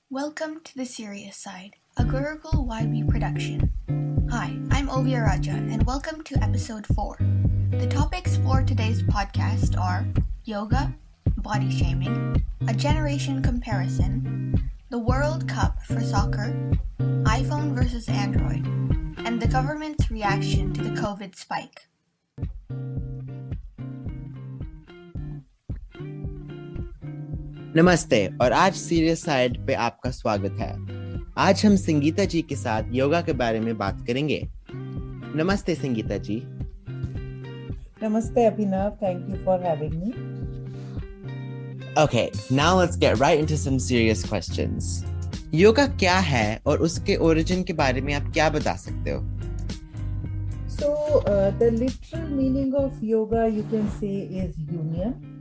Welcome to The Serious Side, a Gurukul YB production. Hi, I'm Ovia Raja, and welcome to Episode 4. The topics for today's podcast are yoga, body shaming, a generation comparison, the World Cup for soccer, iPhone versus Android, and the government's reaction to the COVID spike. नमस्ते और आज serious side पे आपका स्वागत है। आज हम संगीता जी के साथ योगा के बारे में बात करेंगे। नमस्ते संगीता जी। Namaste Abhinav, thank you for having me. Okay, now let's get right into some serious questions. Yoga क्या है और उसके ओरिजिन के बारे में आप क्या बता सकते हो? So, the literal meaning of yoga you can say is union.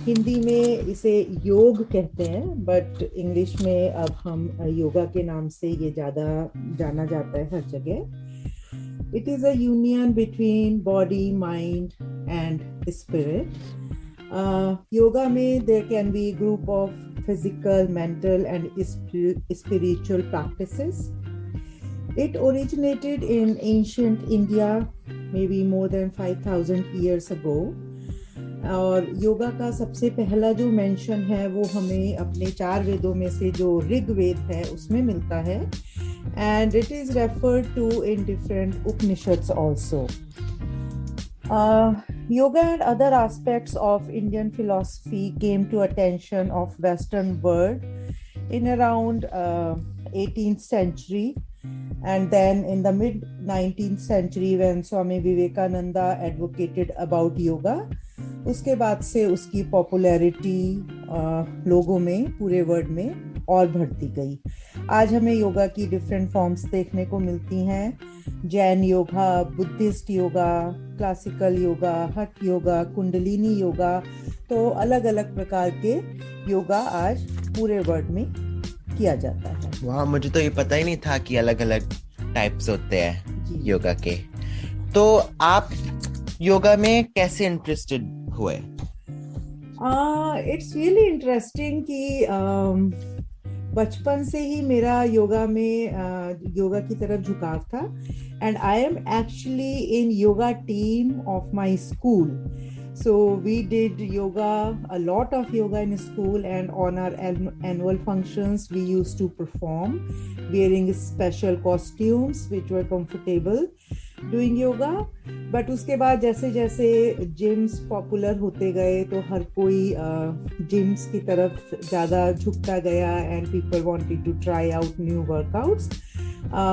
Hindi में इसे योग कहते हैं, बट इंग्लिश में अब हम योगा के नाम से ये ज़्यादा जाना जाता है हर जगह. It is a union between body, mind and spirit. Yoga में there can be a group of physical, mental and spiritual practices. It originated in ancient India, maybe more than 5,000 years ago. और योगा का सबसे पहला जो mention है वो हमें अपने 4 वेदों में से जो ऋग वेद है उसमें मिलता है, and it is referred to in different Upanishads also. Yoga and other aspects of Indian philosophy came to attention of Western world in around 18th century, and then in the mid 19th century when Swami Vivekananda advocated about yoga, उसके बाद से उसकी popularity लोगों में पूरे world में और बढ़ती गई. आज हमें योगा की डिफरेंट फॉर्म्स देखने को मिलती हैं. जैन योगा, बुद्धिस्ट योगा, क्लासिकल योगा, हठ योगा, कुंडलिनी योगा, तो अलग अलग प्रकार के योगा आज पूरे वर्ल्ड में किया जाता है. वाह, मुझे तो ये पता ही नहीं था कि अलग अलग टाइप्स होते हैं योगा के. तो आप योगा में कैसे इंटरेस्टेड हुए? इट्स रियली इंटरेस्टिंग कि बचपन से ही मेरा योगा की तरफ झुकाव था, and I am actually in yoga team of my school. So we did yoga, a lot of yoga in school, and on our annual functions we used to perform wearing special costumes which were comfortable doing yoga. But उसके बाद जैसे जैसे gyms popular होते गए तो हर कोई gyms की तरफ ज़्यादा झुकता गया, and people wanted to try out new workouts.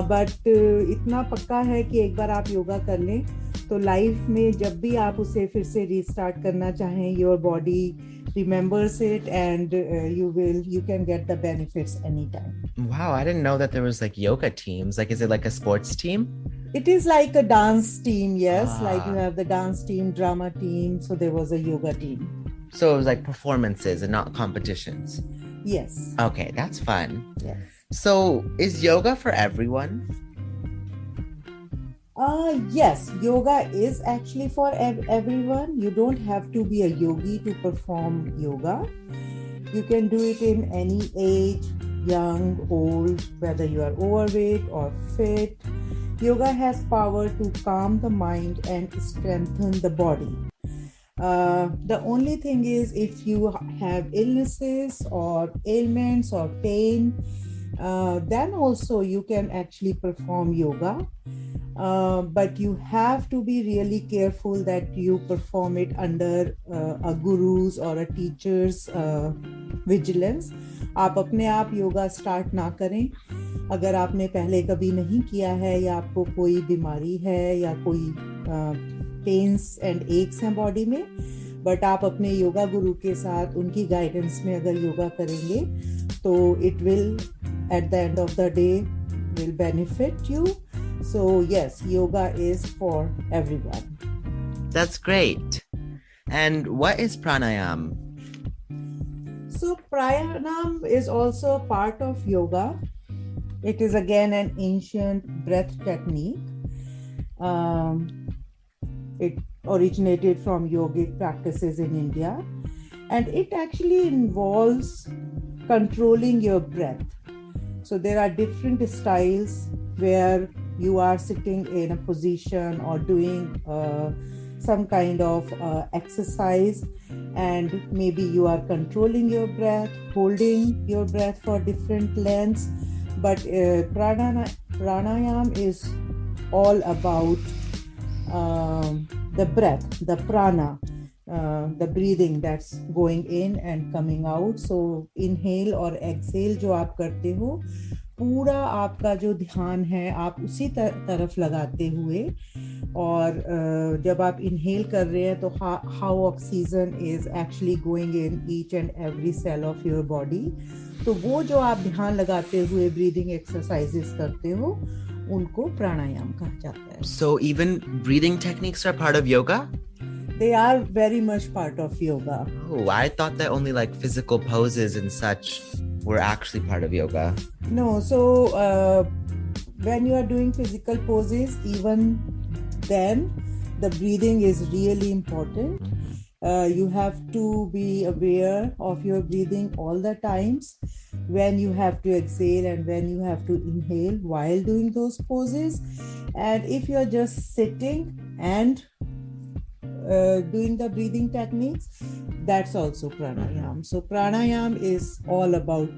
But इतना पक्का है कि एक बार आप योगा कर लें तो लाइफ में जब भी आप उसे फिर से रीस्टार्ट करना चाहें, your body remembers it, and you can get the benefits anytime. Wow, I didn't know that there was like yoga teams. Like, is it like a sports team? It is like a dance team, yes. Like you have the dance team, drama team, so there was a yoga team. So it was like performances and not competitions. Yes. Okay, that's fun. Yes. So is yoga for everyone? Yes, yoga is actually for everyone. You don't have to be a yogi to perform yoga. You can do it in any age, young, old, whether you are overweight or fit. Yoga has power to calm the mind and strengthen the body. The only thing is, if you have illnesses or ailments or pain, then also you can actually perform yoga. But you have to be really careful that you perform it under a guru's or a teacher's vigilance. आप अपने आप yoga start ना करें अगर आपने पहले कभी नहीं किया है, या आपको कोई बीमारी है या कोई पेन्स एंड एक्स हैं बॉडी में. बट आप अपने योगा गुरु के साथ उनकी गाइडेंस में अगर योगा करेंगे तो it will at the end of the day will benefit you. So yes, yoga is for everyone. That's great. And what is pranayam? So pranayam is also a part of yoga. It is again an ancient breath technique. It originated from yogic practices in India, and it actually involves controlling your breath. So there are different styles where you are sitting in a position or doing some kind of exercise, and maybe you are controlling your breath, holding your breath for different lengths. But pranayam is all about the breath, the prana, the breathing that's going in and coming out. So inhale और exhale जो आप करते हो, पूरा आपका जो ध्यान है आप उसी तरफ लगाते हुए, और जब आप इनहेल कर रहे हैं तो how oxygen is actually going in each and every cell of your body. तो वो जो आप ध्यान लगाते हुए breathing exercises करते हो उनको प्राणायाम कहा जाता है. So even breathing techniques are part of yoga? They are very much part of yoga. Oh, I thought that only like physical poses and such were actually part of yoga. No, so when you are doing physical poses, even then, the breathing is really important. You have to be aware of your breathing all the times, when you have to exhale and when you have to inhale while doing those poses. And if you're just sitting and doing the breathing techniques, that's also pranayam. So pranayam is all about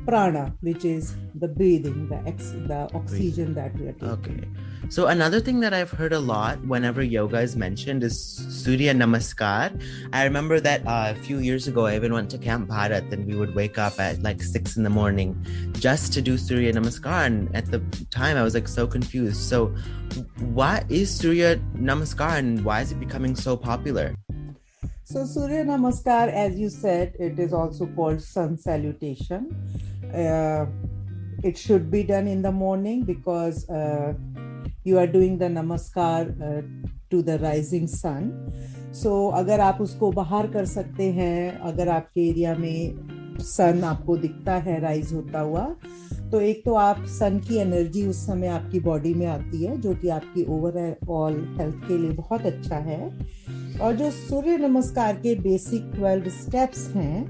prana, which is the breathing, the oxygen that we are taking. Okay. So another thing that I've heard a lot whenever yoga is mentioned is Surya Namaskar. I remember that a few years ago, I even went to Camp Bharat and we would wake up at like 6 a.m. just to do Surya Namaskar. And at the time, I was like so confused. So what is Surya Namaskar and why is it becoming so popular? So Surya Namaskar, as you said, it is also called sun salutation. It should be done in the morning because you are doing the Namaskar to the rising sun. So अगर आप उसको बाहर कर सकते हैं, अगर आपके area में sun आपको दिखता है राइज होता हुआ, तो एक तो आप सन की एनर्जी उस समय आपकी बॉडी में आती है, जो कि आपकी ओवरऑल हेल्थ के लिए बहुत अच्छा है. और जो सूर्य नमस्कार के बेसिक 12 स्टेप्स हैं,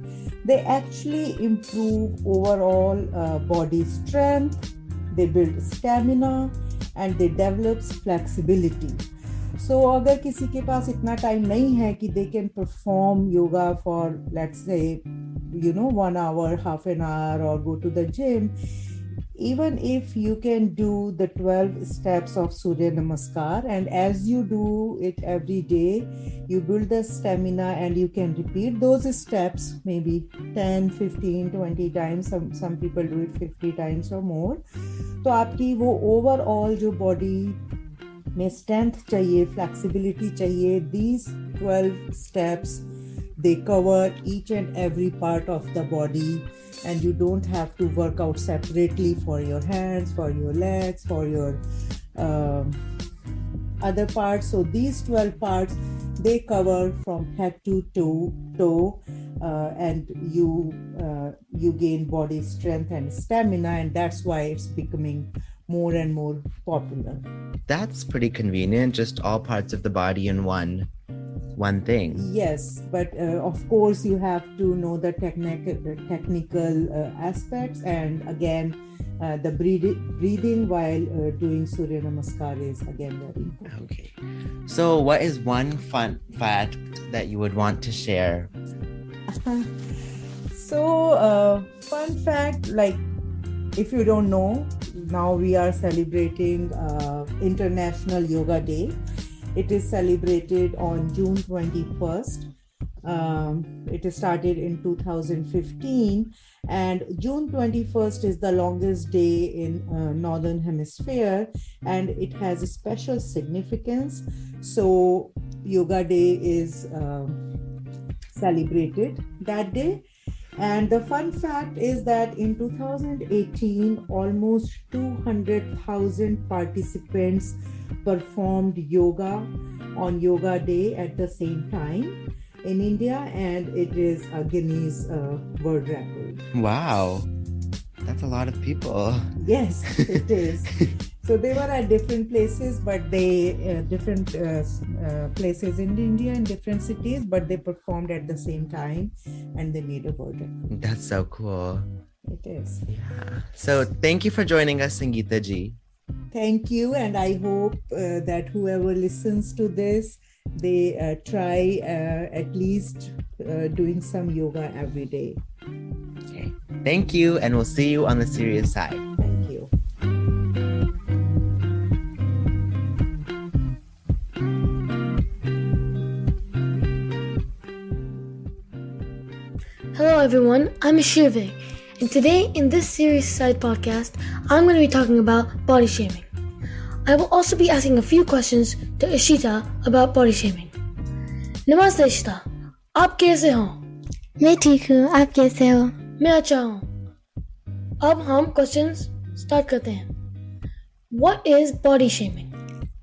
they actually improve overall body strength, they build stamina, and they develop flexibility. So अगर किसी के पास इतना टाइम नहीं है कि they can perform yoga for, let's say, 1 hour, half an hour, or go to the gym, even if you can do the 12 steps of Surya Namaskar, and as you do it every day, you build the stamina and you can repeat those steps maybe 10, 15, 20 times. Some people do it 50 times or more. तो आपकी वो overall जो body में strength चाहिए, flexibility चाहिए, these 12 steps, they cover each and every part of the body, and you don't have to work out separately for your hands, for your legs, for your other parts. So these 12 parts, they cover from head to toe, and you gain body strength and stamina, and that's why it's becoming more and more popular. That's pretty convenient, just all parts of the body in one thing. Yes, but of course you have to know the technical aspects, and again the breathing while doing Surya Namaskar is again very important. Okay. So what is one fun fact that you would want to share? So fun fact, like, if you don't know, now we are celebrating International Yoga Day. It is celebrated on June 21st. It started in 2015, and June 21st is the longest day in Northern Hemisphere, and it has a special significance. So Yoga Day is celebrated that day. And the fun fact is that in 2018, almost 200,000 participants performed yoga on Yoga Day at the same time in India, and it is a Guinness World Record. Wow, that's a lot of people. Yes, it is. So they were at different places, but different places in India, in different cities, but they performed at the same time, and they made a world record. That's so cool. It is. Yeah. So thank you for joining us, Sangeeta ji. Thank you. And I hope that whoever listens to this, they try at least doing some yoga every day. Okay. Thank you, and we'll see you on the serious side. Thank you. Hello everyone, I'm Ashirvik, and today in this Serious Side podcast, I'm going to be talking about body shaming. I will also be asking a few questions to Ishita about body shaming. Namaste Ishita, आप कैसे हो? मैं ठीक हूँ, आप कैसे हो? मैं अच्छा हूँ. अब हम questions start करते हैं. What is body shaming?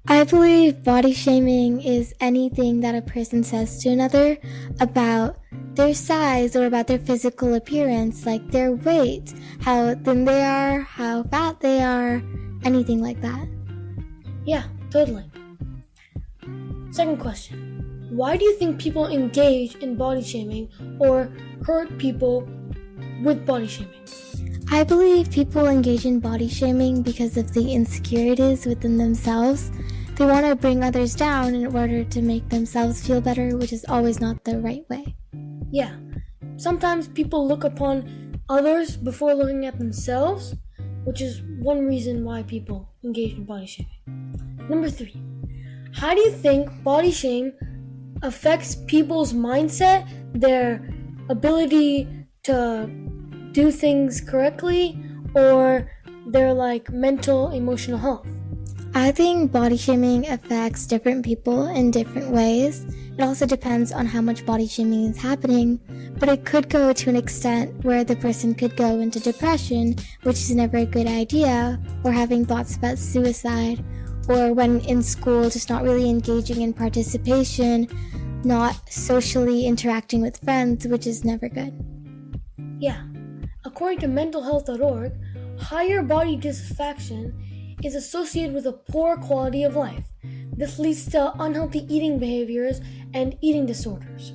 I believe body shaming is anything that a person says to another about their size or about their physical appearance, like their weight, how thin they are, how fat they are, anything like that. Yeah, totally. Second question. Why do you think people engage in body shaming or hurt people with body shaming? I believe people engage in body shaming because of the insecurities within themselves. They want to bring others down in order to make themselves feel better, which is always not the right way. Yeah, sometimes people look upon others before looking at themselves, which is one reason why people engage in body shaming. Number 3, how do you think body shame affects people's mindset, their ability to do things correctly, or their mental, emotional health? I think body shaming affects different people in different ways. It also depends on how much body shaming is happening, but it could go to an extent where the person could go into depression, which is never a good idea, or having thoughts about suicide, or when in school just not really engaging in participation, not socially interacting with friends, which is never good. Yeah, according to mentalhealth.org, higher body dissatisfaction is associated with a poor quality of life. This leads to unhealthy eating behaviors and eating disorders.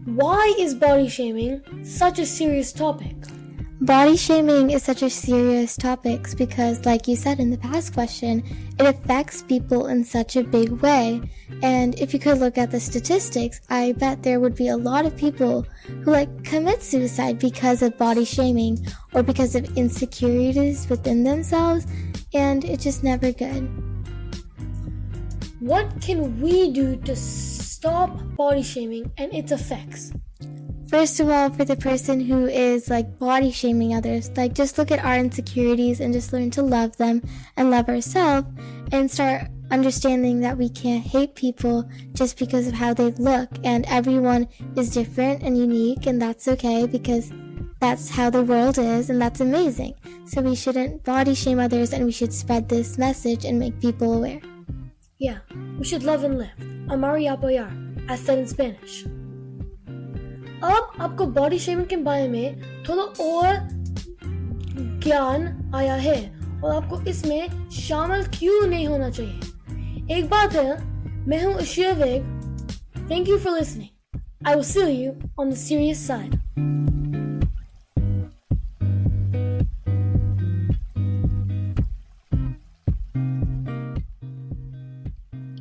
Why is body shaming such a serious topic? Body shaming is such a serious topic because, like you said in the past question, it affects people in such a big way. And if you could look at the statistics, I bet there would be a lot of people who commit suicide because of body shaming or because of insecurities within themselves, and it's just never good. What can we do to stop body shaming and its effects? First of all, for the person who is body shaming others, just look at our insecurities and just learn to love them and love ourselves and start understanding that we can't hate people just because of how they look, and everyone is different and unique, and that's okay because that's how the world is, and that's amazing. So we shouldn't body shame others, and we should spread this message and make people aware. Yeah, we should love and live. Amar y apoyar, as said in Spanish. अब आपको body shaming के बारे में थोड़ा और ज्ञान आया है और आपको इसमें शामिल क्यों नहीं होना चाहिए. एक बात है, मैं हूँ Ashirvik. Thank you for listening. I will see you on the serious side.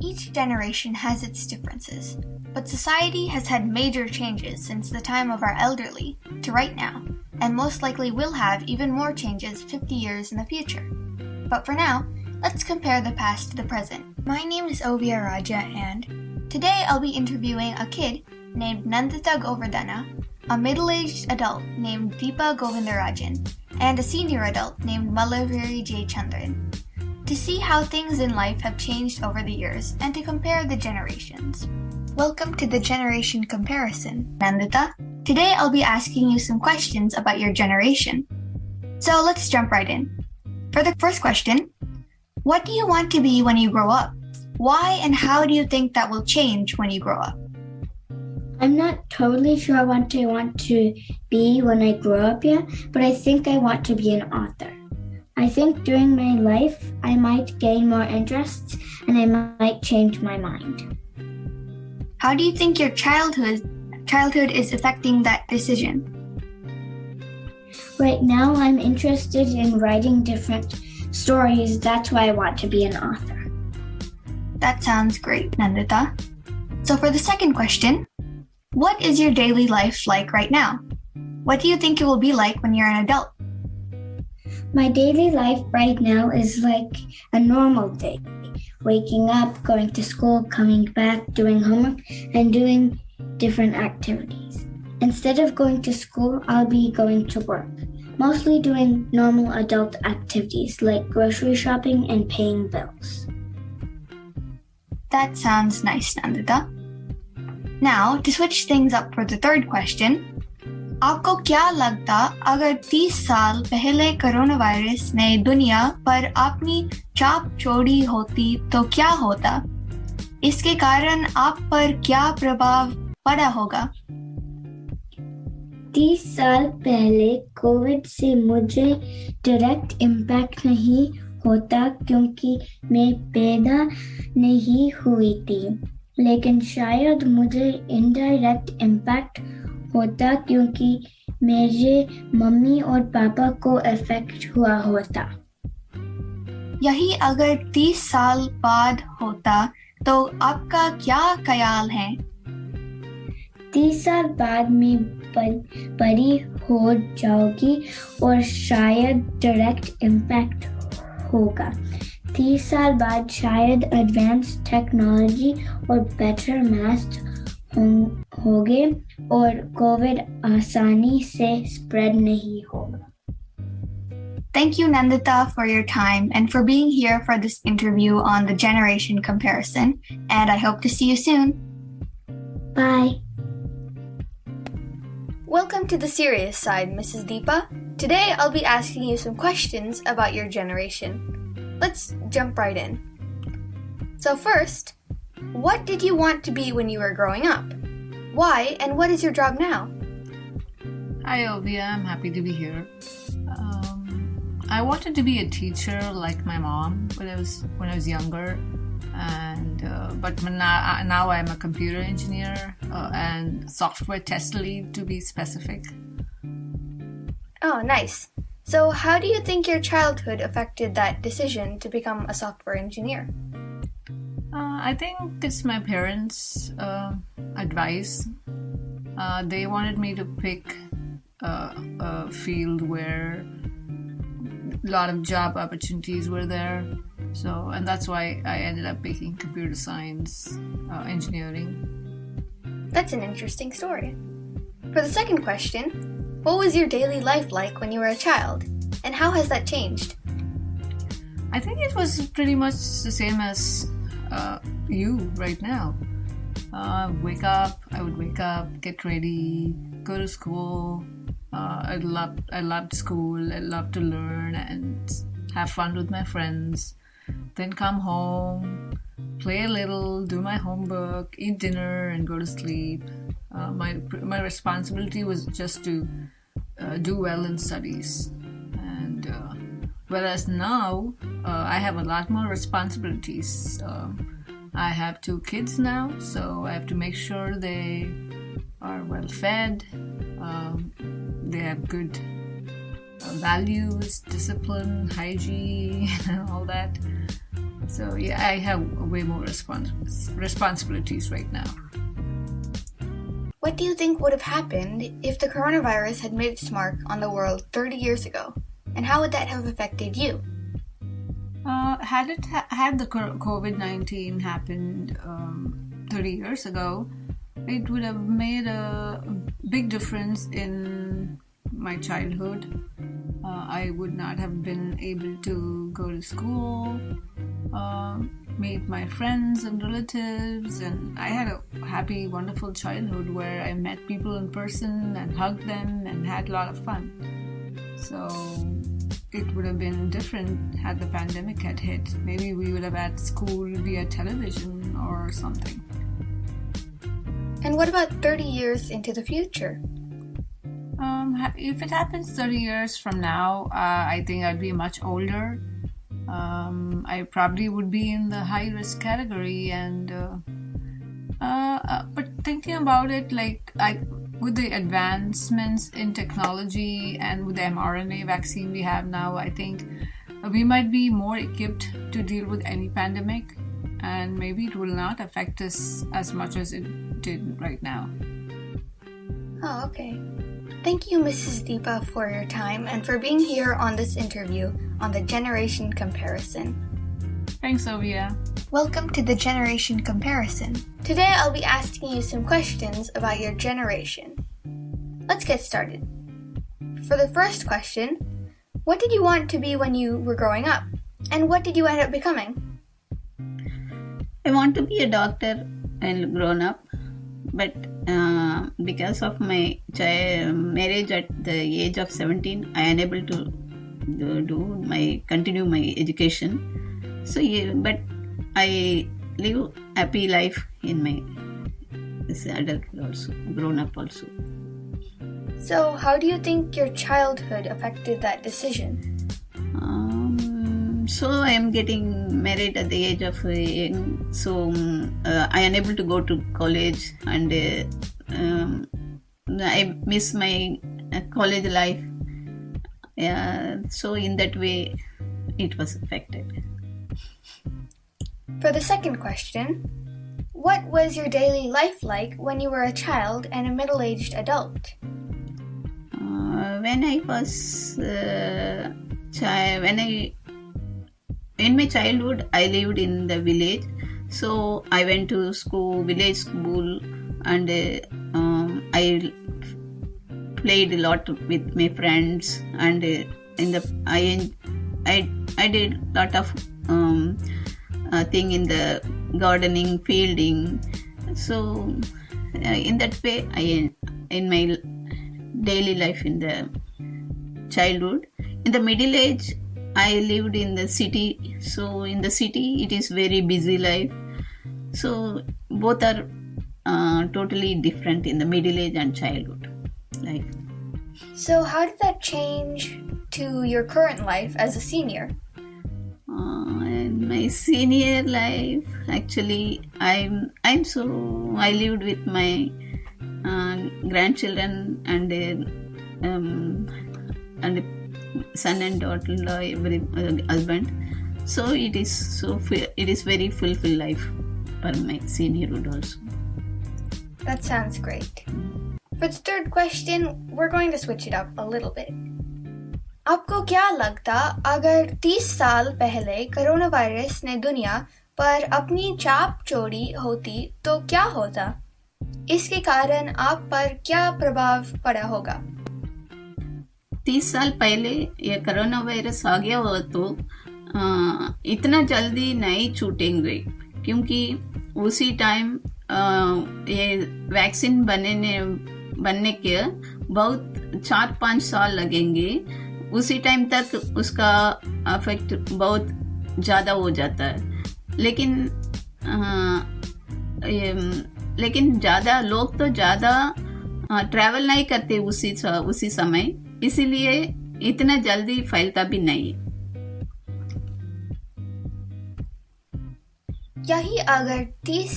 Each generation has its differences, but society has had major changes since the time of our elderly to right now, and most likely will have even more changes 50 years in the future. But for now, let's compare the past to the present. My name is Ovia Raja, and today I'll be interviewing a kid named Nandita Govardhana, a middle-aged adult named Deepa Govindarajan, and a senior adult named Malavari J. Chandran, to see how things in life have changed over the years and to compare the generations. Welcome to the generation comparison, Nandita. Today I'll be asking you some questions about your generation. So let's jump right in. For the first question, what do you want to be when you grow up? Why and how do you think that will change when you grow up? I'm not totally sure what I want to be when I grow up yet, but I think I want to be an author. I think during my life, I might gain more interests and I might change my mind. How do you think your childhood is affecting that decision? Right now, I'm interested in writing different stories. That's why I want to be an author. That sounds great, Nandita. So for the second question, what is your daily life like right now? What do you think it will be like when you're an adult? My daily life right now is like a normal day. Waking up, going to school, coming back, doing homework, and doing different activities. Instead of going to school, I'll be going to work, mostly doing normal adult activities like grocery shopping and paying bills. That sounds nice, Nandita. Now, to switch things up for the third question, आपको क्या लगता अगर 30 साल पहले corona virus ने दुनिया पर अपनी छाप छोड़ी होती तो क्या होता? इसके कारण आप पर क्या प्रभाव पड़ा होगा? 30 साल पहले कोविड से मुझे डायरेक्ट इम्पैक्ट नहीं होता क्योंकि मैं पैदा नहीं हुई थी, लेकिन शायद मुझे इनडायरेक्ट इम्पैक्ट होता क्योंकि मेरे मम्मी और पापा को इफेक्ट हुआ होता। यही अगर 30 साल बाद होता तो आपका क्या ख्याल है? 30 साल बाद मैं बड़ी हो जाऊंगी और शायद डायरेक्ट इम्पैक्ट होगा। 30 साल बाद शायद एडवांस टेक्नोलॉजी और बेटर मैथ्स होंगे और कोविड आसानी से स्प्रेड नहीं होगा। Thank you, Nandita, for your time and for being here for this interview on the generation comparison, and I hope to see you soon. Bye. Welcome to the serious side, Mrs. Deepa. Today I'll be asking you some questions about your generation. Let's jump right in. So first, what did you want to be when you were growing up? Why, and what is your job now? Hi, Ovia. I'm happy to be here. I wanted to be a teacher like my mom when I was younger, and but now I'm a computer engineer and software test lead to be specific. Oh, nice. So how do you think your childhood affected that decision to become a software engineer? I think it's my parents' advice. They wanted me to pick a field where a lot of job opportunities were there. So, and that's why I ended up picking computer science, engineering. That's an interesting story. For the second question, what was your daily life like when you were a child? And how has that changed? I think it was pretty much the same as you right now. I would wake up, get ready, go to school. I loved school. I loved to learn and have fun with my friends. Then come home, play a little, do my homework, eat dinner, and go to sleep. My responsibility was just to do well in studies. And whereas now, I have a lot more responsibilities. I have 2 kids now, so I have to make sure they are well fed. They have good values, discipline, hygiene, and all that. So yeah, I have way more responsibilities right now. What do you think would have happened if the coronavirus had made its mark on the world 30 years ago? And how would that have affected you? Had the COVID-19 happened 30 years ago, it would have made a big difference in my childhood. I would not have been able to go to school, meet my friends and relatives, and I had a happy, wonderful childhood where I met people in person and hugged them and had a lot of fun. So it would have been different had the pandemic had hit. Maybe we would have had school via television or something. And what about 30 years into the future? If it happens 30 years from now, I think I'd be much older. I probably would be in the high risk category, and but thinking about it, like with the advancements in technology and with the mRNA vaccine we have now, I think we might be more equipped to deal with any pandemic, and maybe it will not affect us as much as it did right now. Oh, okay. Thank you, Mrs. Deepa, for your time and for being here on this interview on the generation comparison. Thanks, Ovia. Welcome to the Generation Comparison. Today I'll be asking you some questions about your generation. Let's get started. For the first question, what did you want to be when you were growing up? And what did you end up becoming? I want to be a doctor when grown up, but because of my marriage at the age of 17, I unable to continue my education. So, yeah, but I live happy life in my adult also, grown up also. So, how do you think your childhood affected that decision? So I am getting married at the age of young, so I unable to go to college, and I miss my college life. So in that way, it was affected. For the second question, what was your daily life like when you were a child and a middle-aged adult? When I was in my childhood, I lived in the village, so I went to school, village school, and I played a lot with my friends, and I did a lot of thing in the gardening, fielding. So in that way, in my daily life in the childhood. In the middle age, I lived in the city. So in the city, it is very busy life. So both are totally different in the middle age and childhood life. So how did that change to your current life as a senior? In my senior life, actually, I lived with my grandchildren and son and daughter-in-law, every husband. So it is very fulfilled life for my seniorhood also. That sounds great. For the third question, we're going to switch it up a little bit. आपको क्या लगता अगर 30 साल पहले corona virus ने दुनिया पर अपनी छाप छोड़ी होती तो क्या होता? इसके कारण आप पर क्या प्रभाव पड़ा होगा? 30 साल पहले ये कोरोना वायरस आ गया हो तो इतना जल्दी नहीं छूटेंगे, क्योंकि उसी टाइम ये वैक्सीन बनने के बहुत 4-5 साल लगेंगे. उसी टाइम तक उसका इफेक्ट बहुत ज़्यादा हो जाता है. लेकिन ज़्यादा लोग तो ज़्यादा ट्रैवल नहीं करते उसी समय, इसीलिए इतना जल्दी फैलता भी नहीं. यही अगर 30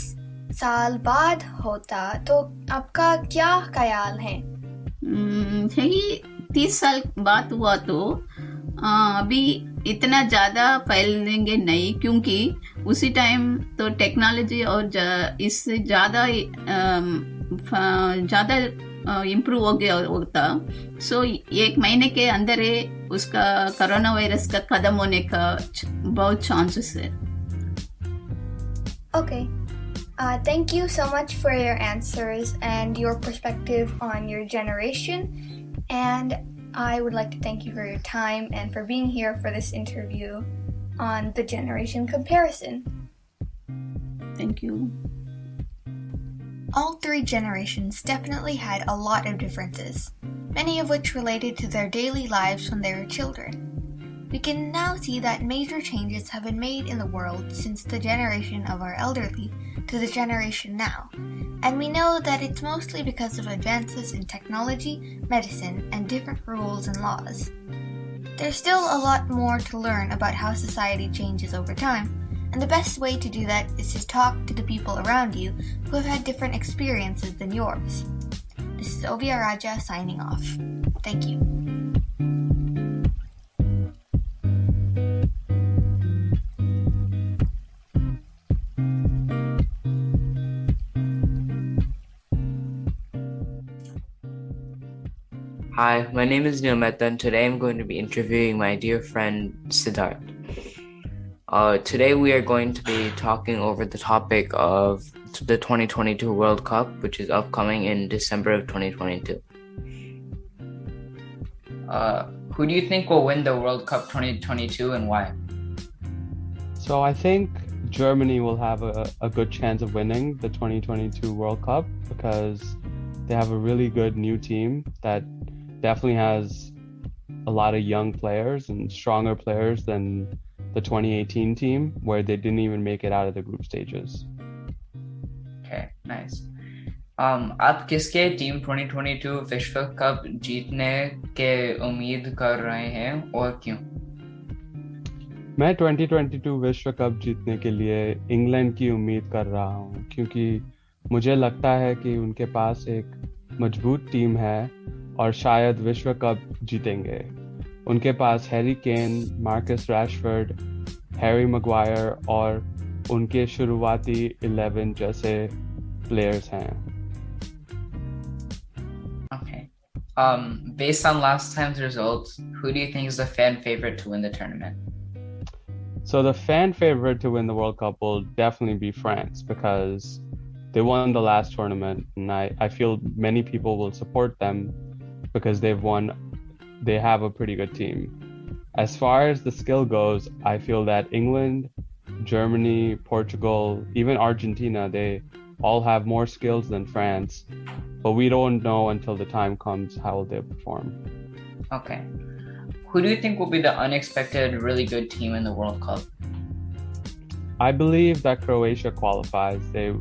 साल बाद होता तो आपका क्या ख्याल है? यही 30 साल बाद हुआ तो अभी इतना ज़्यादा फैलेंगे नहीं, क्योंकि उसी टाइम तो टेक्नोलॉजी और इससे ज़्यादा इम्प्रूव हो गया होता. सो 1 महीने के अंदर ही उसका कोरोना वायरस का खत्म होने का बहुत चांसेस है. Okay. Thank you so much for your answers and your perspective on your generation. And I would like to thank you for your time and for being here for this interview on the generation comparison. Thank you. All 3 generations definitely had a lot of differences, many of which related to their daily lives when they were children. We can now see that major changes have been made in the world since the generation of our elderly to the generation now, and we know that it's mostly because of advances in technology, medicine, and different rules and laws. There's still a lot more to learn about how society changes over time, and the best way to do that is to talk to the people around you who have had different experiences than yours. This is Ovia Raja signing off. Thank you. Hi, my name is Neil Mehta, and today I'm going to be interviewing my dear friend Siddharth. Today we are going to be talking over the topic of the 2022 World Cup, which is upcoming in December of 2022. Who do you think will win the World Cup 2022 and why? So I think Germany will have a good chance of winning the 2022 World Cup because they have a really good new team that definitely has a lot of young players and stronger players than the 2018 team, where they didn't even make it out of the group stages. Okay, nice. आप किसके team 2022 विश्व cup जीतने के उम्मीद कर रहे हैं और क्यों? मैं 2022 विश्व कप जीतने के लिए इंग्लैंड की उम्मीद कर रहा हूँ, क्योंकि मुझे लगता है कि उनके पास एक मजबूत टीम है और शायद विश्व कप जीतेंगे. उनके पास Harry Kane, Marcus Rashford, Harry Maguire और उनके शुरुआती 11 जैसे प्लेयर्स हैं. Okay. Based on last time's results, who do you think is the fan favorite to win the tournament? So the fan favorite to win the World Cup will definitely be France because they won the last tournament, and I feel many people will support them because they have a pretty good team. As far as the skill goes, I feel that England, Germany, Portugal, even Argentina, they all have more skills than France, but we don't know until the time comes how they perform. Okay. Who do you think will be the unexpected really good team in the World Cup? I believe that Croatia qualifies. They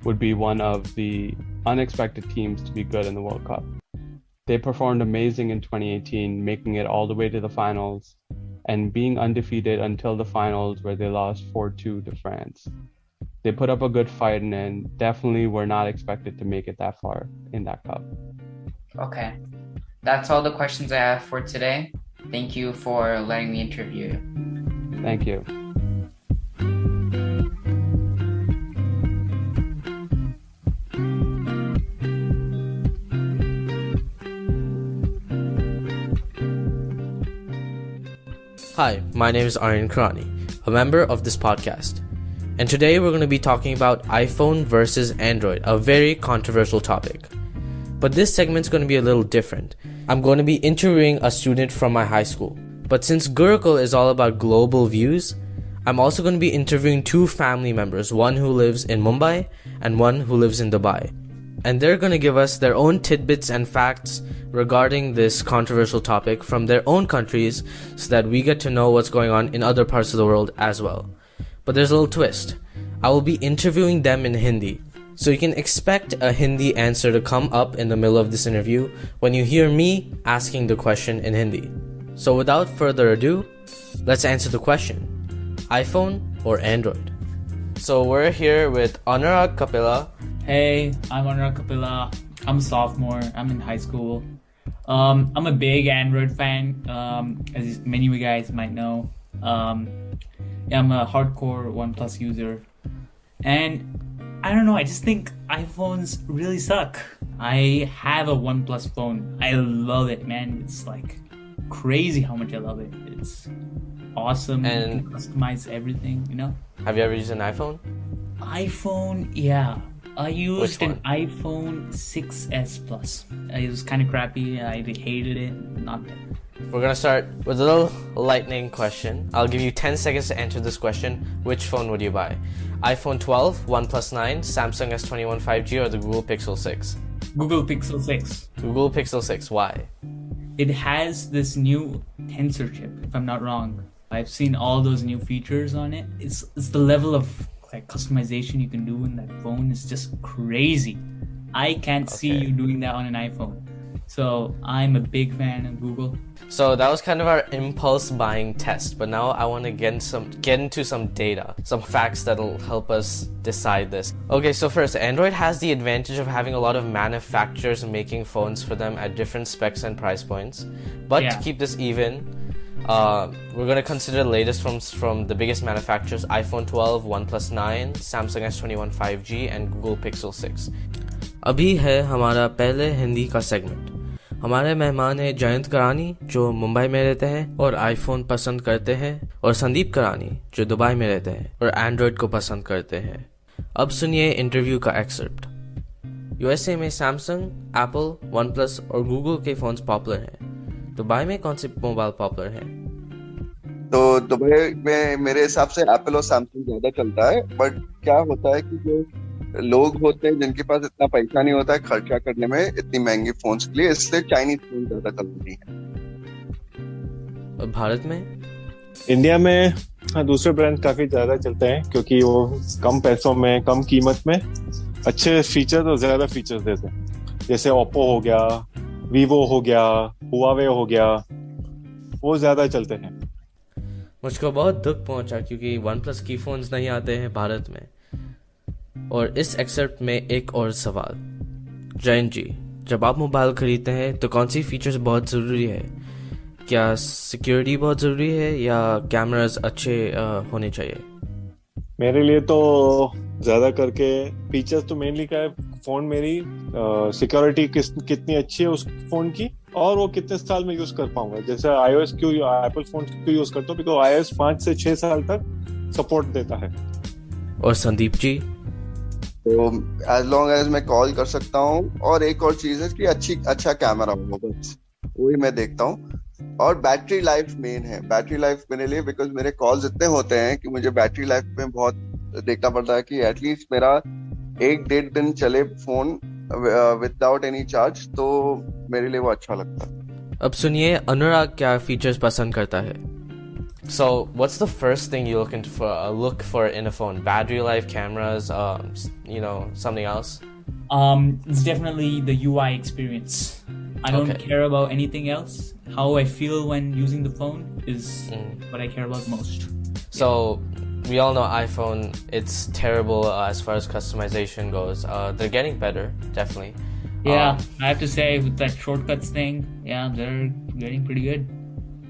would be one of the unexpected teams to be good in the World Cup. They performed amazing in 2018, making it all the way to the finals and being undefeated until the finals where they lost 4-2 to France. They put up a good fight and definitely were not expected to make it that far in that cup. Okay. That's all the questions I have for today. Thank you for letting me interview you. Thank you. Hi, my name is Aryan Karani, a member of this podcast. And today we're going to be talking about iPhone versus Android, a very controversial topic. But this segment's going to be a little different. I'm going to be interviewing a student from my high school. But since Gurukul is all about global views, I'm also going to be interviewing two family members, one who lives in Mumbai and one who lives in Dubai. And they're going to give us their own tidbits and facts regarding this controversial topic from their own countries so that we get to know what's going on in other parts of the world as well. But there's a little twist. I will be interviewing them in Hindi. So you can expect a Hindi answer to come up in the middle of this interview when you hear me asking the question in Hindi. So without further ado, let's answer the question. iPhone or Android? So we're here with Anurag Kapila. Hey, I'm Anurag Kapila. I'm a sophomore. I'm in high school. I'm a big Android fan, as many of you guys might know. I'm a hardcore OnePlus user. And I don't know, I just think iPhones really suck. I have a OnePlus phone. I love it, man. It's like crazy how much I love it. It's awesome. And you can customize everything, you know? Have you ever used an iPhone? iPhone, yeah. I used Which an iPhone 6s Plus. It was kind of crappy. I hated it. Not bad. We're going to start with a little lightning question. I'll give you 10 seconds to answer this question. Which phone would you buy? iPhone 12, OnePlus 9, Samsung S21 5G, or the Google Pixel 6? Google Pixel 6. Google Pixel 6. Why? It has this new tensor chip, if I'm not wrong. I've seen all those new features on it. It's the level of like customization you can do in that phone is just crazy. I can't see you doing that on an iPhone. So I'm a big fan of Google. So that was kind of our impulse buying test, but now I want to get into some data, some facts that'll help us decide this. Okay, so first, Android has the advantage of having a lot of manufacturers making phones for them at different specs and price points. But to keep this even, we're going to consider the latest from the biggest manufacturers: iPhone 12, OnePlus 9, Samsung S21 5G and Google Pixel 6. अभी है हमारा पहले हिंदी का segment. हमारे मेहमान हैं जयंत करानी जो मुंबई में रहते हैं और आईफोन पसंद करते हैं, और संदीप करानी जो दुबई में रहते हैं और एंड्रॉयड को पसंद करते हैं। अब सुनिए इंटरव्यू का एक्सर्प्ट। यूएसए में सैमसंग, एप्पल, OnePlus और गूगल के फोन्स पॉपुलर हैं। दुबई में कौन से मोबाइल पॉपुलर हैं? तो दुबई में मेरे हिसाब से एप्पल और सैमसंग ज्यादा चलता है, बट क्या होता है कि जो लोग होते हैं जिनके पास इतना पैसा नहीं होता है खर्चा करने में इतनी महंगी फोन्स के लिए, इसलिए चाइनीज फोन ज्यादा चलती है। और भारत में? इंडिया में दूसरे ब्रांड काफी ज्यादा चलते हैं क्योंकि वो कम पैसों में, कम कीमत में अच्छे फीचर और ज्यादा फीचर्स देते हैं। जैसे ओप्पो हो गया, वीवो हो गया, हुआवे हो गया, वो ज्यादा चलते हैं। मुझको बहुत दुख पहुंचा क्योंकि OnePlus की फोन्स नहीं आते हैं भारत में। और इस एक्सर्प्ट में एक और सवाल। जैन जी, जब आप मोबाइल खरीदते हैं तो कौन सी फीचर्स बहुत ज़रूरी है? क्या सिक्योरिटी बहुत ज़रूरी है या कैमरास अच्छे होने चाहिए? मेरे लिए तो ज़्यादा करके फीचर्स तो मेनली क्या है, फ़ोन मेरी सिक्योरिटी कितनी अच्छी है उस फ़ोन की, और वो कितने साल में यूज़ कर पाऊंगा। जैसे iOS क्यों, एप्पल फ़ोन क्यों यूज़ करता हूँ, बिकॉज iOS 5 से 6 साल तक सपोर्ट देता है। और संदीप जी? तो एज लॉन्ग एज मैं कॉल कर सकता हूँ, और एक और चीज है कि अच्छा कैमरा हो, बस वही मैं देखता हूँ। और बैटरी लाइफ मेन है, बैटरी लाइफ मेरे लिए, बिकॉज मेरे कॉल्स इतने होते हैं कि मुझे बैटरी लाइफ में बहुत देखना पड़ता है कि एटलीस्ट मेरा 1-1.5 दिन चले फोन विदाउट एनी चार्ज, तो मेरे लिए वो अच्छा लगता है। अब सुनिए अनुराग क्या फीचर्स पसंद करता है। So, what's the first thing you look for in a phone? Battery life, cameras, something else? It's definitely the UI experience. I don't care about anything else. How I feel when using the phone is what I care about most. So, we all know iPhone, it's terrible as far as customization goes. They're getting better, definitely. Yeah, I have to say with that shortcuts thing, they're getting pretty good.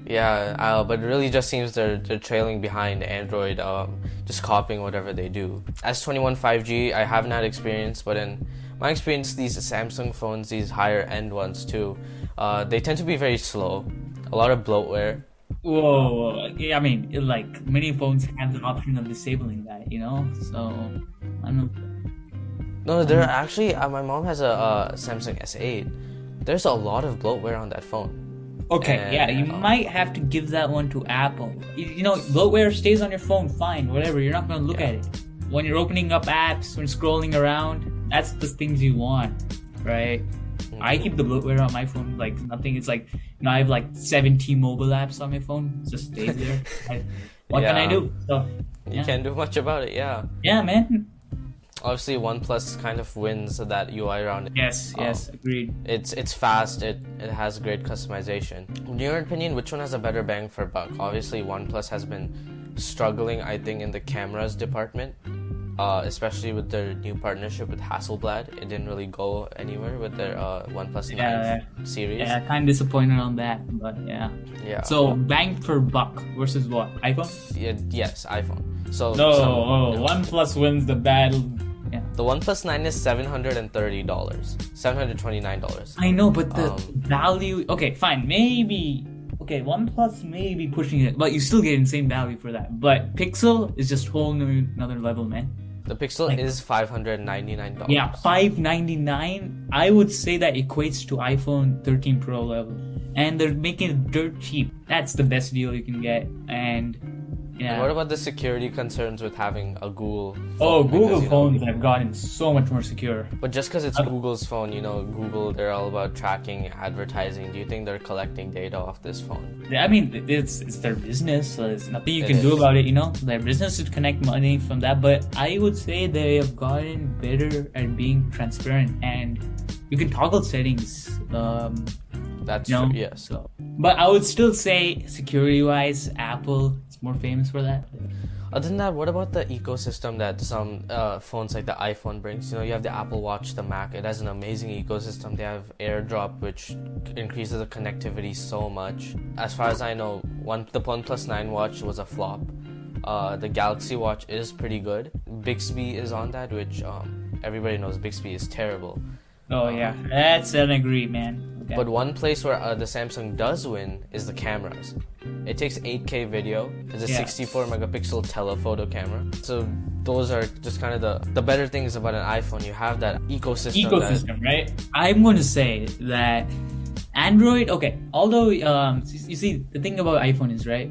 Yeah, but it really just seems they're trailing behind Android, just copying whatever they do. S21 5G, I haven't had experience, but in my experience, these Samsung phones, these higher end ones too, they tend to be very slow. A lot of bloatware. Whoa, I mean, like many phones have the option of disabling that, So I don't know. No, there are actually. My mom has a Samsung S8. There's a lot of bloatware on that phone. Okay, you might have to give that one to Apple. Bloatware stays on your phone, fine, whatever. You're not going to look at it. When you're opening up apps, when scrolling around, that's the things you want, right? I keep the bloatware on my phone like nothing. It's like, I have like 70 mobile apps on my phone. It just stays there. What can I do? So, you can't do much about it, yeah. Yeah, man. Obviously, OnePlus kind of wins that UI around it. Yes, agreed. It's fast. It has great customization. In your opinion, which one has a better bang for buck? Obviously, OnePlus has been struggling, I think, in the cameras department, especially with their new partnership with Hasselblad. It didn't really go anywhere with their OnePlus 9 series. Yeah, kind of disappointed on that, but yeah. So, bang for buck versus what? iPhone? Yes, iPhone. So OnePlus wins the battle. Yeah. The OnePlus 9 is $730, $729. I know, but the value. Okay, fine, maybe. Okay, OnePlus may be pushing it, but you still get insane value for that. But Pixel is just whole another level, man. The Pixel is $599. Yeah, $599. I would say that equates to iPhone 13 Pro level, and they're making it dirt cheap. That's the best deal you can get, and. Yeah. And what about the security concerns with having a Google phone? Oh, Google phones have gotten so much more secure. But just because it's Google's phone, Google, they're all about tracking, advertising. Do you think they're collecting data off this phone? I mean, it's their business, so there's nothing you can do about it, Their business is to connect money from that, but I would say they have gotten better at being transparent, and you can toggle settings That's true, yes. So, but I would still say security-wise, Apple is more famous for that. Other than that, what about the ecosystem that some phones like the iPhone brings? You know, you have the Apple Watch, the Mac. It has an amazing ecosystem. They have AirDrop, which increases the connectivity so much. As far as I know, the OnePlus 9 watch was a flop. The Galaxy Watch is pretty good. Bixby is on that, which everybody knows Bixby is terrible. Oh yeah, that's an agree, man. Okay. But one place where the Samsung does win is the cameras. It takes 8K video. It's a 64 megapixel telephoto camera. So those are just kind of the better things about an iPhone. You have that ecosystem, right? I'm going to say that Android, okay, although you see the thing about iPhone is, right,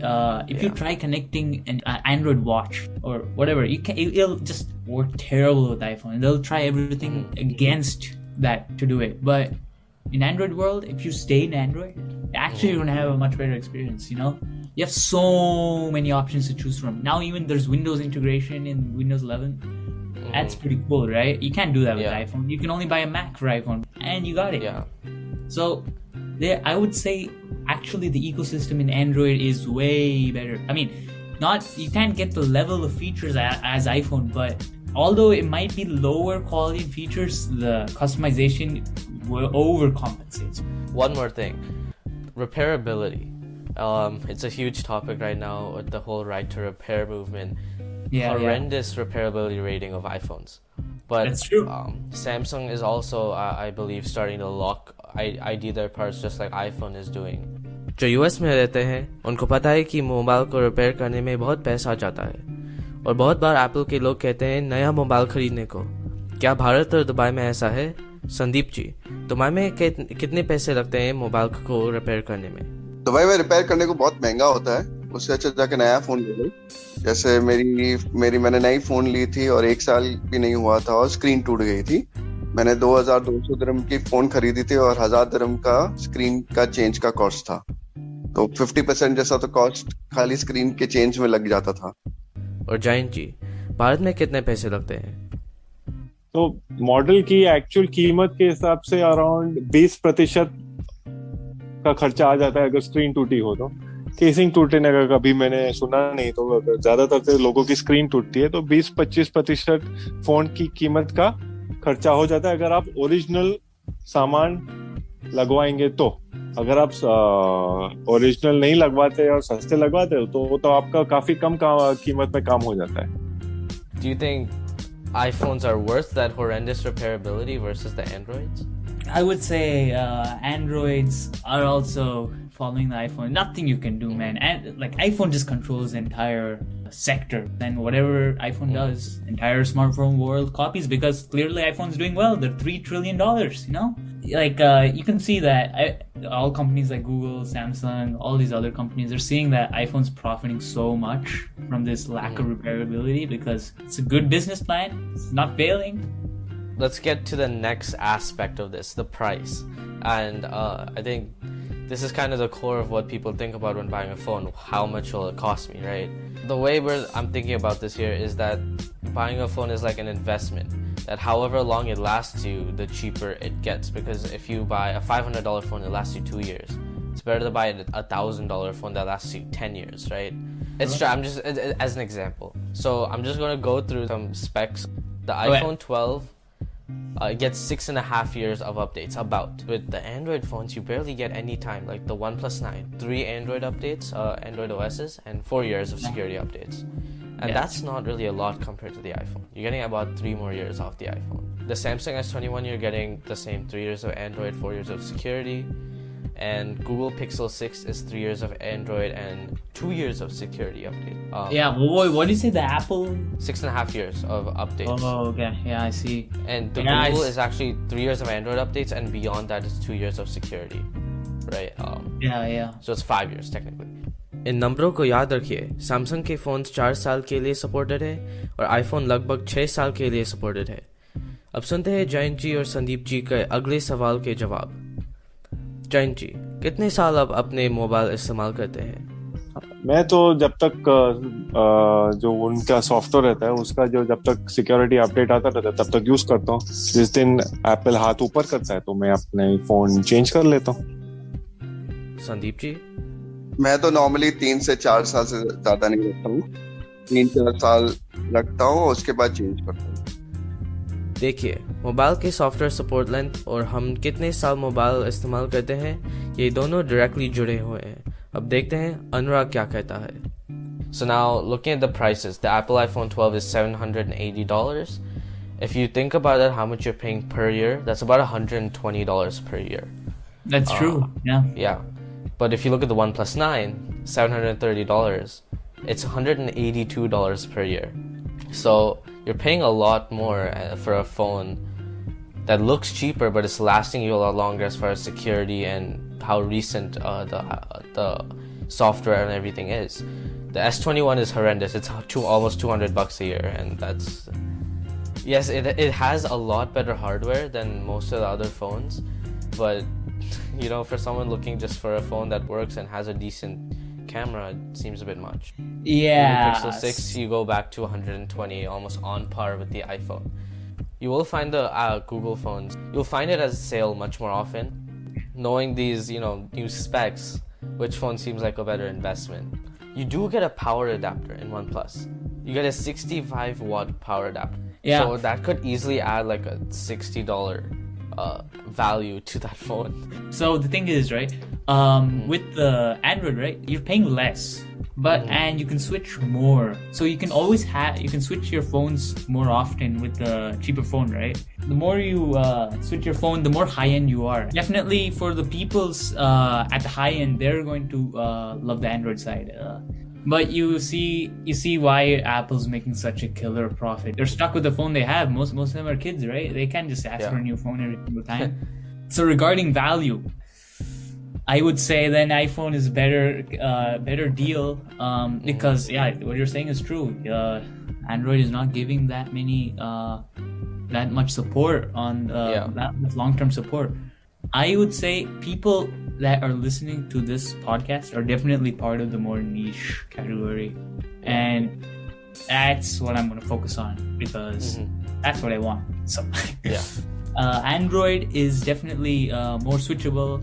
if you try connecting an Android watch or whatever, it'll just work terrible with iPhone. They'll try everything against that to do it. But in Android world, if you stay in Android, actually you're gonna have a much better experience. You know, you have so many options to choose from. Now even there's Windows integration in Windows 11. That's pretty cool, right? You can't do that with iPhone. You can only buy a Mac for iPhone, and you got it. So I would say actually the ecosystem in Android is way better. I mean, you can't get the level of features as iPhone, but although it might be lower quality features, the customization will overcompensate. One more thing, repairability. It's a huge topic right now with the whole right to repair movement. Horrendous repairability rating of iPhones. But that's true. Samsung is also, I believe, starting to lock ID their parts just like iPhone is doing. जो US में रहते हैं उनको पता है कि mobile को repair करने में बहुत पैसा जाता है और बहुत बार एप्पल के लोग कहते हैं नया मोबाइल खरीदने को. क्या भारत और दुबई में ऐसा है? संदीप जी, दुबई में कितने पैसे लगते हैं मोबाइल को रिपेयर करने में? दुबई में रिपेयर करने को बहुत महंगा होता है. उससे अच्छा जाके नया फोन ले लो. जैसे मैंने नई फोन ली थी और 1 साल भी नहीं हुआ था और स्क्रीन टूट गई थी. मैंने 2200 दिरहम की फोन खरीदी थी और 1000 दिरहम का स्क्रीन का चेंज का कॉस्ट था. तो 50% जैसा तो कॉस्ट खाली स्क्रीन के चेंज में लग जाता था. और जैन जी, भारत में कितने पैसे लगते हैं? तो मॉडल की एक्चुअल कीमत के हिसाब से अराउंड 20% का खर्चा आ जाता है अगर स्क्रीन टूटी हो तो. केसिंग टूटने का कभी मैंने सुना नहीं, तो ज्यादातर से लोगों की स्क्रीन टूटती है तो 20-25% फोन की कीमत का खर्चा हो जाता है अगर आप ओरिजिनल सामान लगवाएंगे तो. अगर आप ओरिजिनल नहीं लगवाते और सस्ते लगवाते हो तो आपका काफी कम कीमत में काम हो जाता है. Do you think iPhones are worth that horrendous repairability versus the Androids? I would say Androids are also following the iPhone. Nothing you can do, man. And like iPhone just controls the entire sector. Then whatever iPhone does, entire smartphone world copies because clearly iPhone's doing well. They're $3 trillion, you know? Like you can see that all companies like Google, Samsung, all these other companies are seeing that iPhone's profiting so much from this lack of repairability because it's a good business plan. It's not failing. Let's get to the next aspect of this, the price. And I think this is kind of the core of what people think about when buying a phone. How much will it cost me, right? The way I'm thinking about this here is that buying a phone is like an investment. That however long it lasts you, the cheaper it gets. Because if you buy a $500 phone, it lasts you 2 years. It's better to buy a $1,000 phone that lasts you 10 years, right? It's true. I'm just as an example. So I'm just going to go through some specs. The iPhone 12 gets 6.5 years of updates. With the Android phones, you barely get any time. Like the OnePlus 9, 3 Android updates, Android OSs, and 4 years of security updates. And that's not really a lot compared to the iPhone. You're getting about 3 more years off the iPhone. The Samsung S21, you're getting the same 3 years of Android, 4 years of security. And Google Pixel 6 is 3 years of Android and 2 years of security update. What do you say, the Apple? 6.5 years of updates. Oh, okay. Yeah, I see. And the Google is actually 3 years of Android updates, and beyond that is 2 years of security. Right? So it's 5 years technically. इन नंबरों को याद रखिए. Samsung के phones 4 साल के लिए supported है और आईफोन लगभग 6 साल के लिए सपोर्टेड है. अब सुनते हैं जयंत जी और संदीप जी के अगले सवाल के जवाब. जयंत जी, कितने साल आप अपने मोबाइल इस्तेमाल करते हैं? मैं तो जब तक जो उनका सॉफ्टवेयर रहता है उसका जो जब तक सिक्योरिटी अपडेट आता रहता है तब तक यूज करता हूँ. जिस दिन एप्पल हाथ ऊपर करता है तो मैं अपने फोन चेंज कर लेता हूँ. संदीप जी? मैं तो नॉर्मली 3 से 4 साल से ज्यादा नहीं रखता हूँ. 3-4 साल रखता हूँ, उसके बाद चेंज करता हूँ. देखिए, मोबाइल के सॉफ्टवेयर सपोर्ट लेंथ और हम कितने साल मोबाइल इस्तेमाल करते हैं, ये दोनों डायरेक्टली जुड़े हुए हैं. अब देखते हैं अनुराग क्या कहता है. So now looking at the prices, the Apple iPhone 12 is $780. If you think about it, how much you're paying per year, that's about $120 per year. That's true. Yeah. Yeah. But if you look at the OnePlus 9, $730, it's $182 per year. So you're paying a lot more for a phone that looks cheaper, but it's lasting you a lot longer as far as security and how recent the software and everything is. The S21 is horrendous. It's almost $200 a year, and that's, yes, it has a lot better hardware than most of the other phones, but you know, for someone looking just for a phone that works and has a decent camera, it seems a bit much. Yeah. With the Pixel 6, you go back to 120, almost on par with the iPhone. You will find the Google phones, you'll find it as a sale much more often. Knowing these, you know, new specs, which phone seems like a better investment? You do get a power adapter in OnePlus. You get a 65 watt power adapter. Yeah. So that could easily add like a $60 value to that phone. So the thing is, right, with the Android, right, you're paying less, but and you can switch more. So you can always you can switch your phones more often with the cheaper phone, right? The more you switch your phone, the more high end you are. Definitely for the people's at the high end, they're going to love the Android side. But you see why Apple's making such a killer profit. They're stuck with the phone they have. Most of them are kids, right? They can't just ask for a new phone every single time. So regarding value, I would say then iPhone is better deal because what you're saying is true. Android is not giving that much support on that long-term support. I would say people that are listening to this podcast are definitely part of the more niche category, and that's what I'm going to focus on because that's what I want. So Android is definitely more switchable.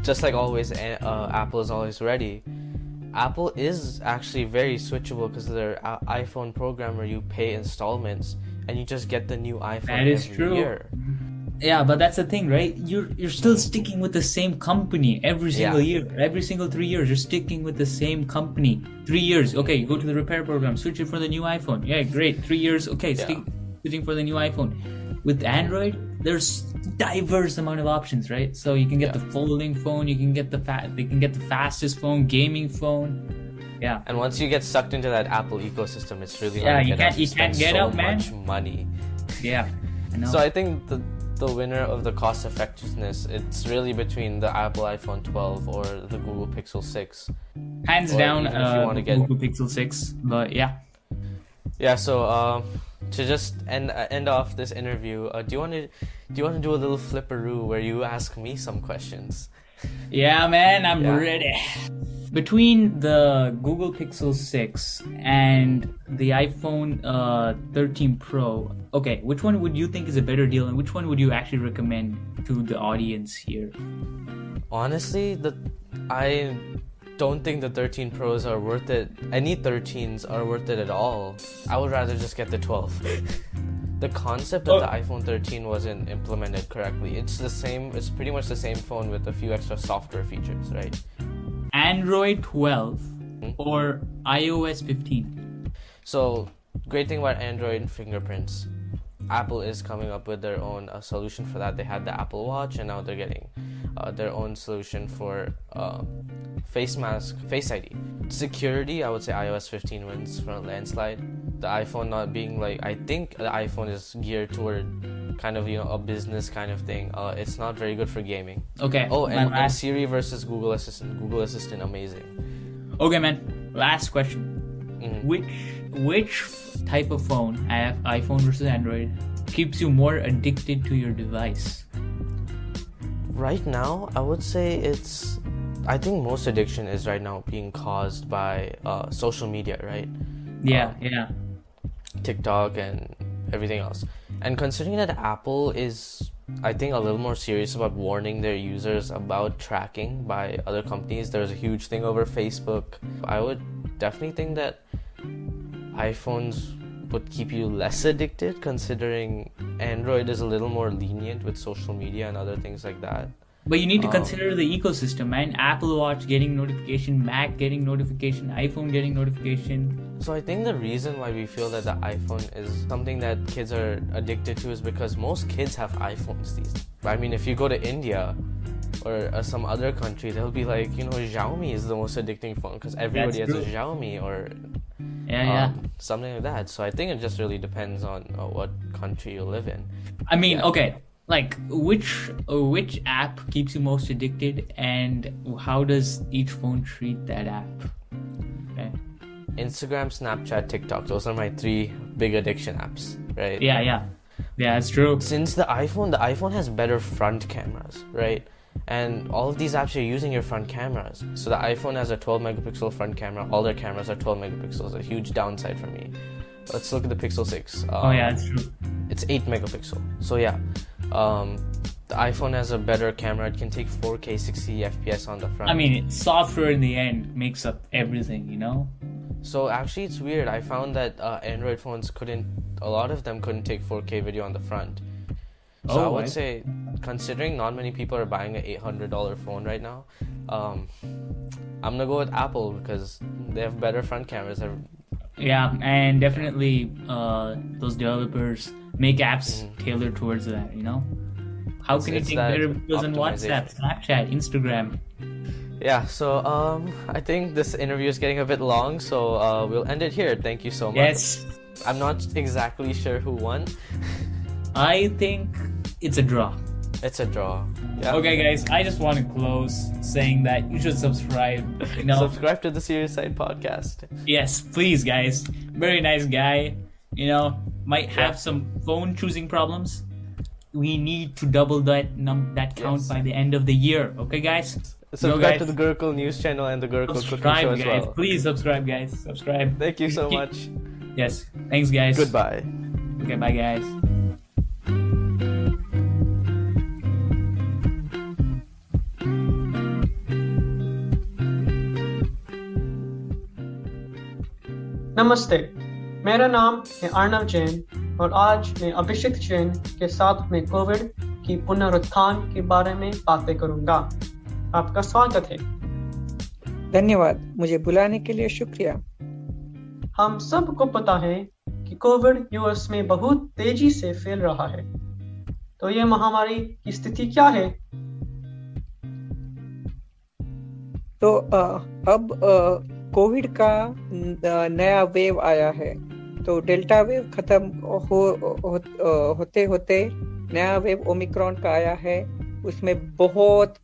Just like always, Apple is always ready. Apple is actually very switchable because of their iPhone program where you pay installments and you just get the new iPhone every year. Yeah, but that's the thing, right? You're still sticking with the same company every single year. Every single 3 years, you're sticking with the same company. 3 years, okay, you go to the repair program, switch it for the new iPhone. Yeah, great. 3 years, okay, switching for the new iPhone. With Android, there's diverse amount of options, right? So you can get the folding phone, you can get the fastest phone, gaming phone. Yeah. And once you get sucked into that Apple ecosystem, it's really hard to get out. You can't get out, man. So much money. Yeah. I know. So I think the winner of the cost effectiveness, it's really between the Apple iPhone 12 or the Google Pixel 6. Hands down, if you want to get Google Pixel 6, but yeah. Yeah, so to just end off this interview, do you want to do a little flipperoo where you ask me some questions? Yeah, man, I'm ready. Between the Google Pixel 6 and the iPhone 13 Pro, okay, which one would you think is a better deal, and which one would you actually recommend to the audience here? Honestly, I don't think the 13 Pros are worth it. Any 13s are worth it at all. I would rather just get the 12. The concept of the iPhone 13 wasn't implemented correctly. It's pretty much the same phone with a few extra software features, right? Android 12 or iOS 15? So, great thing about Android fingerprints. Apple is coming up with their own solution for that. They had the Apple Watch, and now they're getting their own solution for face ID. Security, I would say iOS 15 wins for a landslide. The iPhone not being I think the iPhone is geared toward kind of, a business kind of thing. It's not very good for gaming. Okay. Oh, and Siri versus Google Assistant. Google Assistant, amazing. Okay, man. Last question. Which type of phone, iPhone versus Android, keeps you more addicted to your device? Right now, I would say it's I think most addiction is right now being caused by social media, right? Yeah. TikTok and everything else. And considering that Apple is, I think, a little more serious about warning their users about tracking by other companies, there's a huge thing over Facebook. I would definitely think that iPhones would keep you less addicted, considering Android is a little more lenient with social media and other things like that. But you need to consider the ecosystem, man. Apple Watch getting notification, Mac getting notification, iPhone getting notification. So I think the reason why we feel that the iPhone is something that kids are addicted to is because most kids have iPhones these days. I mean, if you go to India or some other country, they'll be like, Xiaomi is the most addicting phone because everybody has a Xiaomi or something like that. So I think it just really depends on what country you live in. I mean, okay. Like, which app keeps you most addicted, and how does each phone treat that app? Okay. Instagram, Snapchat, TikTok. Those are my 3 big addiction apps, right? Yeah, that's true. Since the iPhone has better front cameras, right? And all of these apps are using your front cameras. So the iPhone has a 12 megapixel front camera. All their cameras are 12 megapixels. A huge downside for me. Let's look at the Pixel 6. That's true. It's 8 megapixel. So yeah. The iPhone has a better camera. It can take 4K 60 FPS on the front. I mean, software in the end makes up everything, So actually it's weird. I found that Android phones a lot of them couldn't take 4K video on the front. So I would say, considering not many people are buying an $800 phone right now, I'm gonna go with Apple because they have better front cameras. Yeah, and definitely those developers make apps tailored towards that, How can you take better videos on WhatsApp, Snapchat, Instagram? Yeah, so I think this interview is getting a bit long, so we'll end it here. Thank you so much. Yes. I'm not exactly sure who won. I think it's a draw. It's a draw. Yeah. Okay, guys, I just want to close saying that you should subscribe. Subscribe to the Serious Side podcast. Yes, please, guys. Very nice guy. Might have some phone choosing problems. We need to double that count by the end of the year. Okay, guys? Subscribe to the Gurkul News channel and the Gurkul Cooking Show as well. Please subscribe, guys. Subscribe. Thank you so much. Yes. Thanks, guys. Goodbye. Okay, bye, guys. नमस्ते, मेरा नाम है अर्णव जैन और आज मैं अभिषेक जैन के साथ में कोविड की पुनरुत्थान के बारे में बातें करूंगा। आपका स्वागत है। धन्यवाद, मुझे बुलाने के लिए शुक्रिया। हम सबको पता है कि कोविड यूएस में बहुत तेजी से फैल रहा है, तो ये महामारी की स्थिति क्या है? तो अब कोविड का नया वेव आया है, तो डेल्टा वेव खत्म होते होते नया वेव ओमिक्रॉन का आया है। उसमें बहुत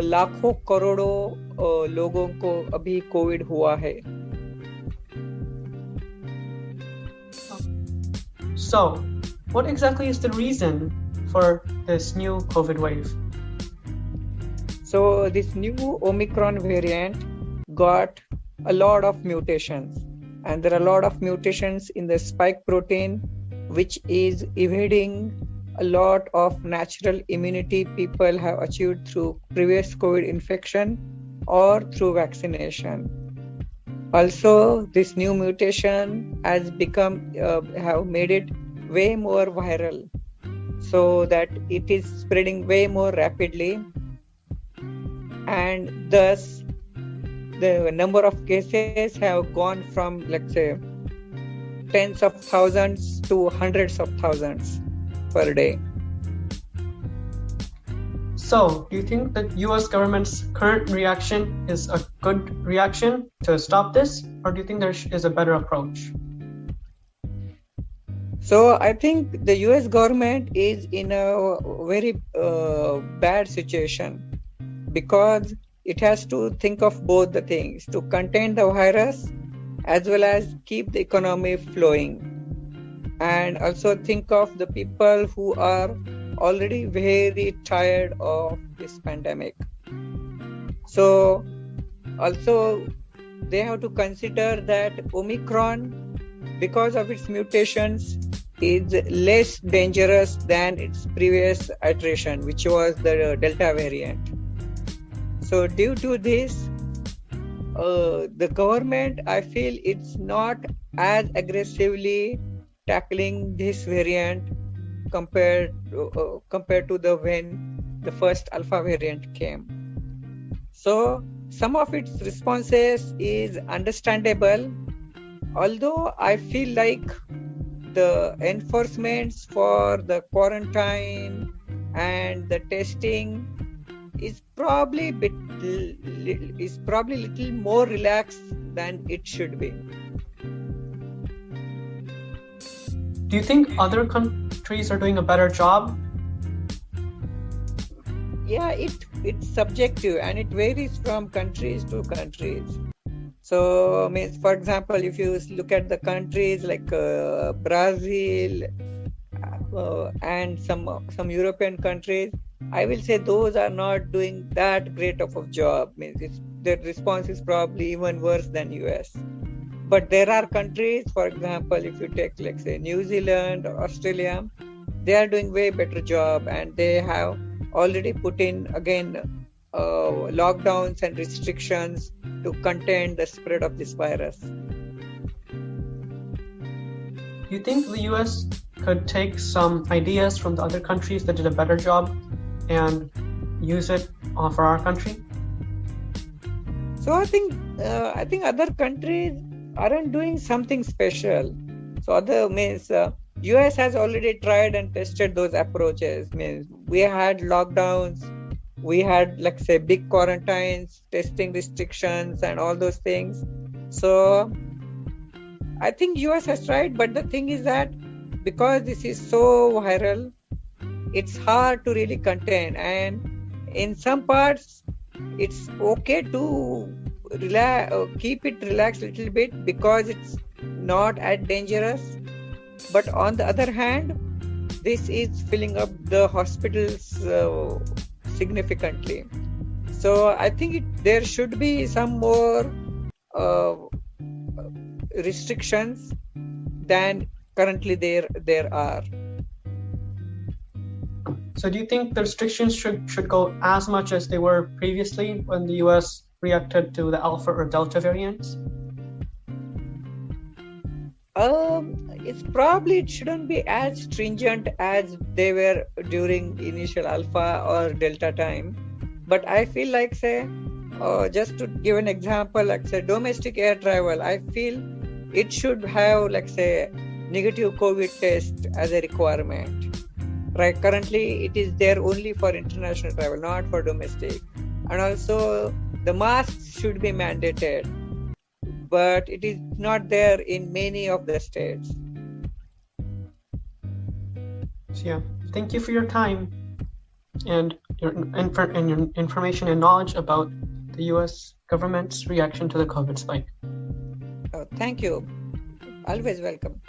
लाखों करोड़ों लोगों को अभी कोविड हुआ है। So, what exactly is the reason for this new COVID wave? So, this new Omicron variant got a lot of mutations, and there are a lot of mutations in the spike protein, which is evading a lot of natural immunity people have achieved through previous COVID infection or through vaccination. Also, this new mutation has have made it way more viral, so that it is spreading way more rapidly, and thus the number of cases have gone from, let's say, tens of thousands to hundreds of thousands per day. So, do you think that US government's current reaction is a good reaction to stop this, or do you think there is a better approach? So, I think the US government is in a very bad situation, because it has to think of both the things, to contain the virus as well as keep the economy flowing, and also think of the people who are already very tired of this pandemic. So also they have to consider that Omicron, because of its mutations, is less dangerous than its previous iteration, which was the Delta variant. So due to this, the government, I feel, it's not as aggressively tackling this variant compared to the when the first alpha variant came. So some of its responses is understandable, although I feel like the enforcements for the quarantine and the testing is probably little more relaxed than it should be. Do you think other countries are doing a better job? Yeah, it's subjective and it varies from countries to countries. So, for example, if you look at the countries like Brazil and some European countries, I will say those are not doing that great of a job. Their response is probably even worse than US. But there are countries, for example, if you take, like, say, New Zealand or Australia, they are doing way better job, and they have already put in, again, lockdowns and restrictions to contain the spread of this virus. Do you think the US could take some ideas from the other countries that did a better job and use it for our country? So I think other countries aren't doing something special. So US has already tried and tested those approaches. We had lockdowns, we had, like, say, big quarantines, testing restrictions, and all those things. So I think US has tried, but the thing is that because this is so viral, it's hard to really contain, and in some parts it's okay to keep it relaxed a little bit because it's not as dangerous. But on the other hand, this is filling up the hospitals significantly. So I think there should be some more restrictions than currently there are. So do you think the restrictions should go as much as they were previously when the US reacted to the Alpha or Delta variants? It shouldn't be as stringent as they were during initial Alpha or Delta time. But I feel like, say, just to give an example, like, say, domestic air travel, I feel it should have, like, say, negative COVID test as a requirement. Right? Currently, it is there only for international travel, not for domestic. And also, the masks should be mandated, but it is not there in many of the states. So yeah, thank you for your time and your information and knowledge about the US government's reaction to the COVID spike. Thank you. Always welcome.